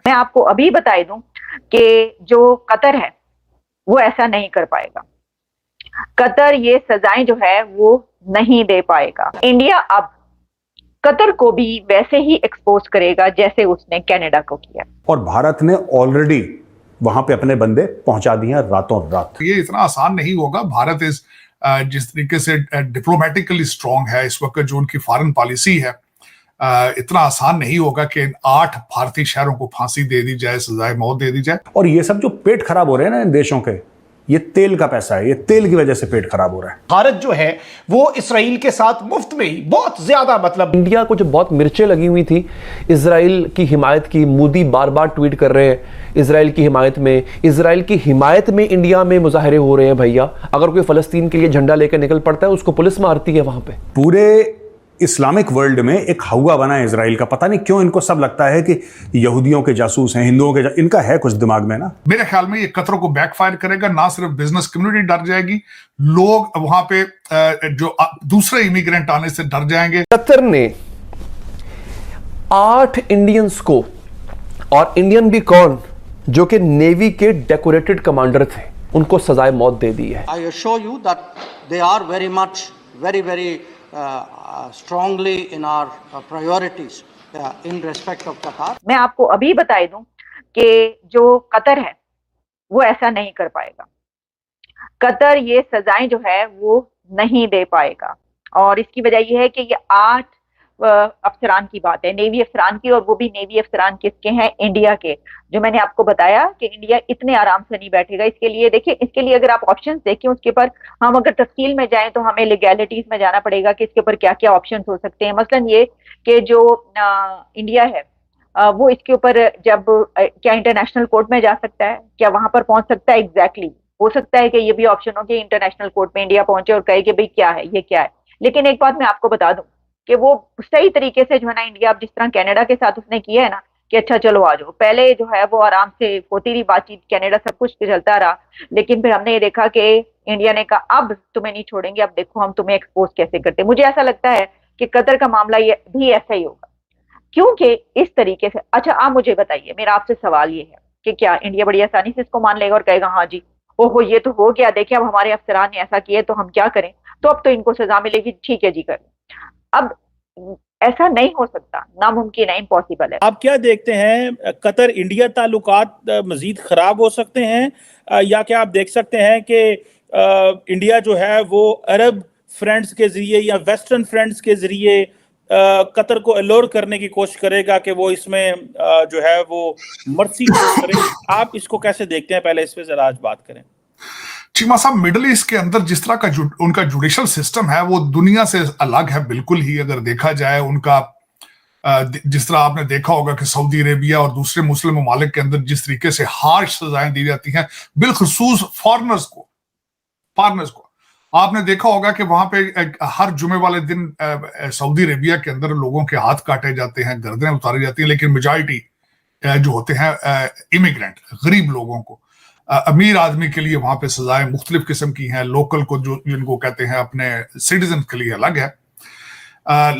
मैं आपको अभी बता दूं कि जो कतर है वो ऐसा नहीं कर पाएगा। कतर ये सजाएं जो है वो नहीं दे पाएगा। इंडिया अब कतर को भी वैसे ही एक्सपोज करेगा जैसे उसने कनाडा को किया। और भारत ने ऑलरेडी वहां पे अपने बंदे पहुंचा दिए हैं रातों रात। ये इतना आसान नहीं होगा। भारत जिस तरीके से डिप्लोमेटिकली स्ट्रांग है इस वक्त, जो उनकी फॉरेन पॉलिसी है, इतना आसान नहीं होगा कि इन 8 भारतीय शहरों को फांसी दे दी जाए, सजाए मौत दे दी जाए। और ये सब जो पेट खराब हो रहे हैं ना इन देशों के, ये तेल का पैसा है, ये तेल की वजह से पेट खराब हो रहा है। भारत जो है वो इसराइल के साथ मुफ्त में ही बहुत ज्यादा, मतलब इंडिया को जो बहुत मिर्चें लगी हुई थी इसराइल की हिमायत की, मोदी बार बार ट्वीट कर रहे हैं इसराइल की हिमायत में इंडिया में मुजाहरे हो रहे हैं। भैया अगर कोई फलस्तीन के लिए झंडा लेकर निकल पड़ता है उसको पुलिस मारती है वहां पे। पूरे इस्लामिक वर्ल्ड में एक हवा बना है इसराइल का। पता नहीं क्यों इनको सब लगता है कि यहूदियों के जासूस हैं, हिंदुओं के इनका है कुछ दिमाग में ना। मेरे ख्याल में ये कतर को बैकफायर करेगा। ना सिर्फ बिजनेस कम्युनिटी डर जाएगी, लोग वहां पे जो दूसरे इमिग्रेंट आने से डर जाएंगे। कतर ने 8 इंडियंस को, और इंडियन भी कौन, जो कि नेवी के डेकोरेटेड कमांडर थे, उनको सजाए मौत दे दी है। I assure you that they are very much, very strongly in our priorities in respect of Qatar. मैं आपको अभी बता दूं कि जो कतर है वो ऐसा नहीं कर पाएगा। कतर ये सजाएं जो है वो नहीं दे पाएगा, और इसकी वजह यह है कि ये 8 अफसरान की बात है, नेवी अफसरान की, और वो भी नेवी अफसरान किसके हैं? इंडिया के। जो मैंने आपको बताया कि इंडिया इतने आराम से नहीं बैठेगा। इसके लिए देखिए, इसके लिए अगर आप ऑप्शंस देखें उसके ऊपर हम अगर तफसील में जाएं तो हमें लीगैलिटीज में जाना पड़ेगा कि इसके ऊपर क्या क्या ऑप्शंस हो सकते हैं। मसलन ये कि जो इंडिया है वो इसके ऊपर जब क्या इंटरनेशनल कोर्ट में जा सकता है, क्या वहां पर पहुंच सकता है? एग्जैक्टली हो सकता है कि ये भी ऑप्शन हो कि इंटरनेशनल कोर्ट में इंडिया पहुंचे और कहे कि भाई क्या है, ये क्या है। लेकिन एक बात मैं आपको बता दूं कि वो सही तरीके से जो है ना, इंडिया अब जिस तरह कनाडा के साथ उसने किया है ना कि अच्छा चलो आ जाओ, पहले जो है वो आराम से होती रही बातचीत, कनाडा सब कुछ चलता रहा, लेकिन फिर हमने ये देखा कि इंडिया ने कहा अब तुम्हें नहीं छोड़ेंगे, अब देखो हम तुम्हें एक्सपोज कैसे करते हैं। मुझे ऐसा लगता है कि कतर का मामला ये भी ऐसा ही होगा, क्योंकि इस तरीके से। अच्छा आप मुझे बताइए, मेरा आपसे सवाल ये है कि क्या इंडिया बड़ी आसानी से इसको मान लेगा और कहेगा हाँ जी ओहो ये तो हो गया, देखिए अब हमारे अफसरान ने ऐसा किया तो हम क्या करें, तो अब तो इनको सजा मिलेगी, ठीक है जी कर। अब ऐसा नहीं हो सकता, नामुमकिन है, इम्पॉसिबल है। आप क्या देखते हैं, कतर इंडिया ताल्लुकात मजीद खराब हो सकते हैं, या क्या आप देख सकते हैं कि इंडिया जो है वो अरब फ्रेंड्स के जरिए या वेस्टर्न फ्रेंड्स के जरिए कतर को अलोर करने की कोशिश करेगा कि वो इसमें जो है वो मर्सी करे? आप इसको कैसे देखते हैं? पहले इस पे जरा आज बात करें। चीमा साहब, मिडिल ईस्ट के अंदर जिस तरह का उनका जुडिशल सिस्टम है वो दुनिया से अलग है बिल्कुल ही। अगर देखा जाए उनका, जिस तरह आपने देखा होगा कि सऊदी अरेबिया और दूसरे मुस्लिम ममालिक के अंदर जिस तरीके से हार्श सजाएं दी जाती हैं, बिलखुसूस फॉरनर्स को आपने देखा होगा कि वहां पे हर जुमे वाले दिन सऊदी अरेबिया के अंदर लोगों के हाथ काटे जाते हैं, गर्दनें उतारी जाती हैं, लेकिन मेजॉरिटी जो होते हैं इमिग्रेंट, गरीब लोगों को, अमीर आदमी के लिए वहां पे सजाएं मुख्तलिफ किस्म की हैं, लोकल को जो जिनको कहते हैं अपने सिटीजन के लिए अलग है।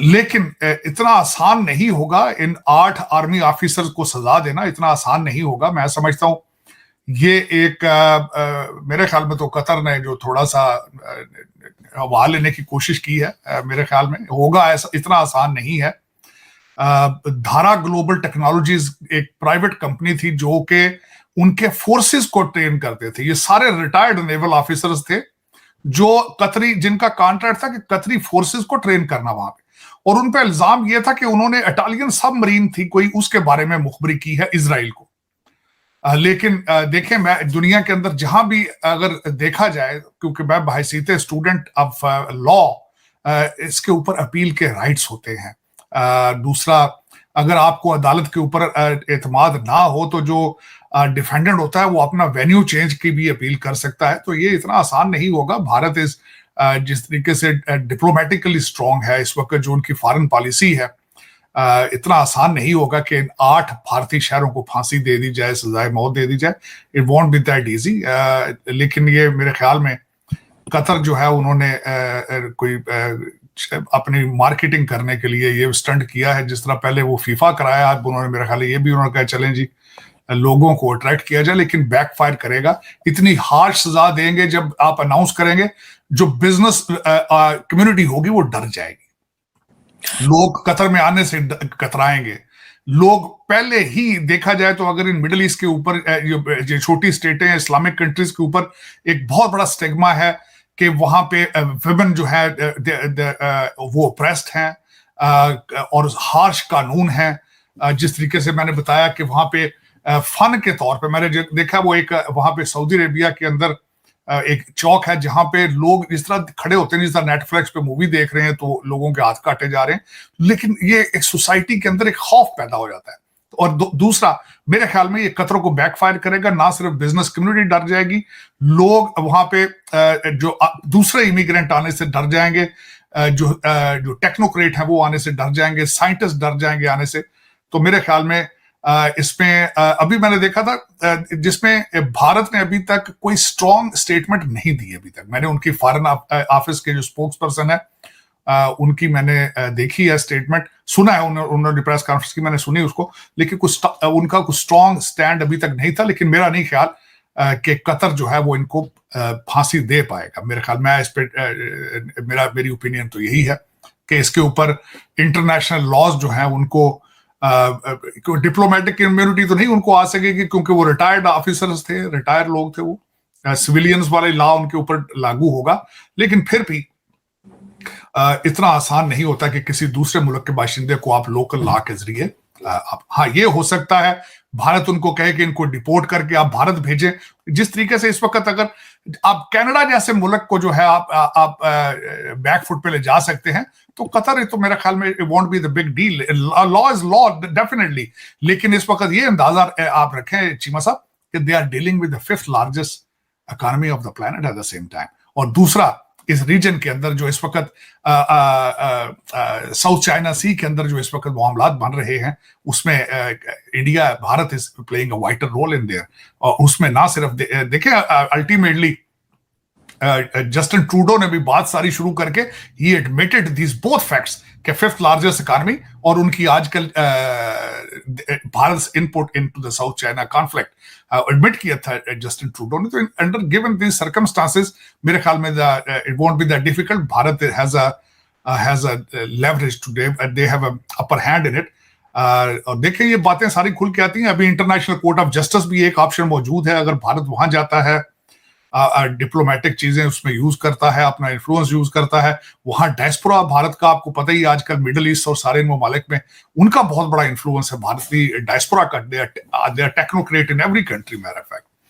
लेकिन इतना आसान नहीं होगा इन 8 आर्मी ऑफिसर्स को सजा देना, इतना आसान नहीं होगा। मैं समझता हूं ये एक मेरे ख्याल में तो कतर ने जो थोड़ा सा हवा लेने की कोशिश की है, मेरे ख्याल में होगा ऐसा, इतना आसान नहीं है। धारा ग्लोबल टेक्नोलॉजीज एक प्राइवेट कंपनी थी जो कि उनके फोर्सेस को ट्रेन करते थे। ये सारे रिटायर्ड नेवल ऑफिसर्स थे जो कतरी, जिनका कॉन्ट्रैक्ट था कि कतरी फोर्सेस को ट्रेन करना वहां पे, और उन पे इल्जाम यह था कि उन्होंने इटालियन सबमरीन थी कोई, उसके बारे में मुखबरी की है इजराइल को। लेकिन देखें, मैं दुनिया के अंदर जहां भी अगर देखा जाए, क्योंकि मैं बहैसियत स्टूडेंट ऑफ लॉ इसके ऊपर अपील के राइट्स होते हैं। दूसरा, अगर आपको अदालत के ऊपर एतमाद ना हो तो जो डिफेंडेंट होता है वो अपना वेन्यू चेंज की भी अपील कर सकता है। तो ये इतना आसान नहीं होगा। भारत जिस तरीके से डिप्लोमेटिकली स्ट्रांग है इस वक्त, जो उनकी फॉरेन पॉलिसी है, इतना आसान नहीं होगा कि इन 8 भारतीय शहरों को फांसी दे दी जाए, सजाए मौत दे दी जाए। It won't be that easy. लेकिन ये मेरे ख्याल में कतर जो है उन्होंने कोई अपनी मार्केटिंग करने के लिए ये स्टंट किया है। जिस तरह पहले वो फीफा कराया, अब उन्होंने मेरा ख्याल है ये भी उन्होंने कहा चलें जी लोगों को अट्रैक्ट किया जाए, लेकिन बैकफायर करेगा। इतनी हार्श सजा देंगे जब आप अनाउंस करेंगे, जो बिजनेस कम्युनिटी होगी वो डर जाएगी, लोग कतर में आने से कतराएंगे। लोग पहले ही देखा जाए तो अगर इन मिडिल ईस्ट के ऊपर जो छोटी स्टेटें इस्लामिक कंट्रीज के ऊपर एक बहुत बड़ा स्टिग्मा है कि वहां पे विमेन जो है वो ऑप्रेस्ड हैं और हार्श कानून है। जिस तरीके से मैंने बताया कि वहां पे फन के तौर पे मैंने देखा, वो एक वहां पे सऊदी अरेबिया के अंदर एक चौक है जहां पे लोग इस तरह खड़े होते हैं जिस तरह नेटफ्लिक्स पे मूवी देख रहे हैं, तो लोगों के हाथ काटे जा रहे हैं। लेकिन ये एक सोसाइटी के अंदर एक खौफ पैदा हो जाता है। और दूसरा मेरे ख्याल में ये कतर को बैकफायर करेगा। ना सिर्फ बिजनेस कम्युनिटी डर जाएगी, लोग वहां पे जो दूसरे इमिग्रेंट आने से डर जाएंगे, जो टेक्नोक्रेट हैं वो आने से डर जाएंगे, साइंटिस्ट डर जाएंगे आने से। तो मेरे ख्याल में इसमें अभी मैंने देखा था जिसमें भारत ने अभी तक कोई स्ट्रॉन्ग स्टेटमेंट नहीं दी। अभी तक मैंने उनकी फॉरेन ऑफिस के जो स्पोक्स पर्सन है उनकी मैंने देखी है स्टेटमेंट, सुना है उन्होंने प्रेस कॉन्फ्रेंस की मैंने सुनी उसको, लेकिन उनका कुछ स्ट्रॉन्ग स्टैंड अभी तक नहीं था। लेकिन मेरा नहीं ख्याल कि कतर जो है वो इनको फांसी दे पाएगा। मेरे ख्याल में इस पे मेरी ओपिनियन तो यही है कि इसके ऊपर इंटरनेशनल लॉज जो है उनको डिप्लोमेटिक कम्युनिटी तो नहीं उनको आ सकेगी, क्योंकि वो रिटायर्ड ऑफिसर्स थे, रिटायर्ड लोग थे, वो सिविलियंस वाले लॉ उनके ऊपर लागू होगा। लेकिन फिर भी इतना आसान नहीं होता कि किसी दूसरे मुल्क के बाशिंदे को आप लोकल लॉ के जरिए हाँ ये हो सकता है भारत उनको कहे कि इनको डिपोर्ट करके आप भारत भेजें। जिस तरीके से इस वक्त अगर आप कनाडा जैसे मुल्क को जो है आप बैकफुट पे ले जा सकते हैं, तो कतर तो मेरा ख्याल में won't be the big deal. Law is law definitely, लेकिन इस वक्त ये अंदाजा आप रखें चीमा साहब कि they are dealing with the 5th largest economy of the planet at the same time. और दूसरा, इस रीजन के अंदर जो इस वक्त साउथ चाइना सी के अंदर जो इस वक्त मामलात बन रहे हैं, उसमें India, Bharat is playing a wider role in there. और उसमें ना सिर्फ देखें अल्टीमेटली जस्टिन ट्रूडो ने भी बात सारी शुरू करके ही एडमिटेड दीज बोथ फैक्ट्स कि 5th लार्जेस्ट इकोनॉमी और उनकी आजकल Bharat input into the south China conflict admit किया था जस्टिन ट्रूडो ने। तो अंडर गिवन दीज सर्कमस्टांसेस मेरे ख्याल में it won't be that difficult. Bharat has a leverage today, they have a upper hand in it. और देखें ये बातें सारी खुल के आती हैं। अभी इंटरनेशनल कोर्ट ऑफ जस्टिस भी एक ऑप्शन मौजूद है, अगर भारत वहां जाता है, डिप्लोमेटिक चीजें उसमें यूज करता है, अपना इन्फ्लुएंस यूज करता है। वहां डायस्पोरा भारत का आपको पता ही आजकल मिडिल ईस्ट और सारे ममालिक में उनका बहुत बड़ा इन्फ्लुएंस है, भारतीय डायस्पोरा का। They are technocrat in every country. मेरा